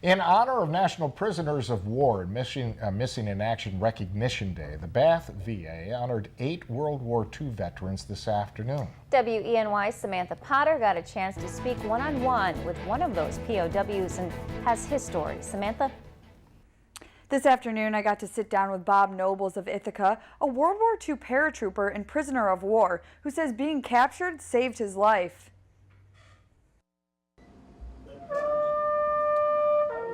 In honor of National Prisoners of War and Missing in Action Recognition Day, the Bath VA honored 8 World War II veterans this afternoon. WENY's Samantha Potter got a chance to speak one-on-one with one of those POWs and has his story. Samantha? This afternoon, I got to sit down with Bob Nobles of Ithaca, a World War II paratrooper and prisoner of war, who says being captured saved his life.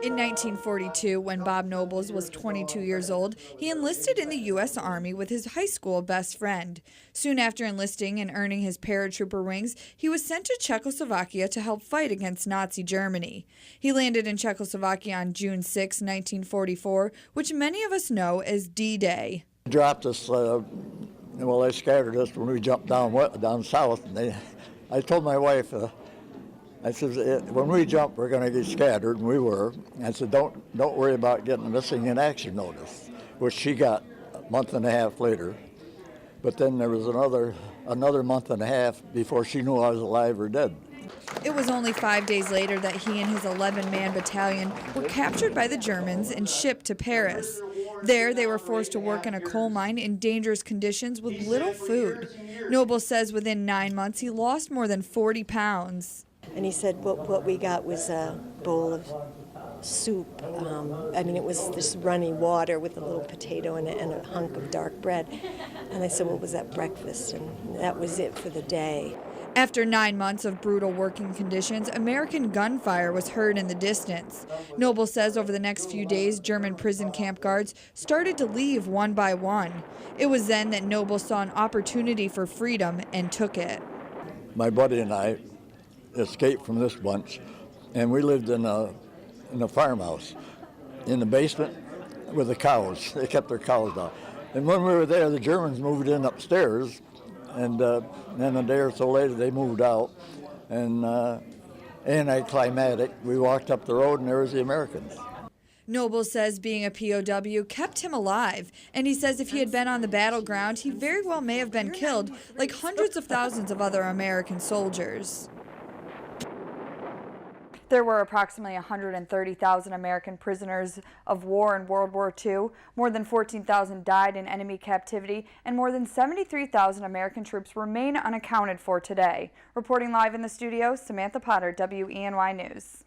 In 1942, when Bob Nobles was 22 years old, he enlisted in the U.S. Army with his high school best friend. Soon after enlisting and earning his paratrooper wings, he was sent to Czechoslovakia to help fight against Nazi Germany. He landed in Czechoslovakia on June 6, 1944, which many of us know as D-Day. They dropped us, they scattered us when we jumped down south. And I told my wife, I said, when we jump, we're going to get scattered, and we were. I said, don't worry about getting a missing in action notice, which she got a month and a half later. But then there was another month and a half before she knew I was alive or dead. It was only 5 days later that he and his 11-man battalion were captured by the Germans and shipped to Paris. There, they were forced to work in a coal mine in dangerous conditions with little food. Noble says within 9 months, he lost more than 40 pounds. And he said what we got was a bowl of soup. It was this runny water with a little potato and a hunk of dark bread. And I said, what was that breakfast? And that was it for the day. After 9 months of brutal working conditions, American gunfire was heard in the distance. Noble says over the next few days, German prison camp guards started to leave one by one. It was then that Noble saw an opportunity for freedom and took it. My buddy and I escaped from this bunch, and we lived in a farmhouse in the basement with the cows. They kept their cows down. And when we were there, the Germans moved in upstairs, and then a day or so later they moved out. And anticlimactic, we walked up the road and there was the Americans. Noble says being a POW kept him alive, and he says if he had been on the battleground, he very well may have been killed like hundreds of thousands of other American soldiers. There were approximately 130,000 American prisoners of war in World War II. More than 14,000 died in enemy captivity, and more than 73,000 American troops remain unaccounted for today. Reporting live in the studio, Samantha Potter, WENY News.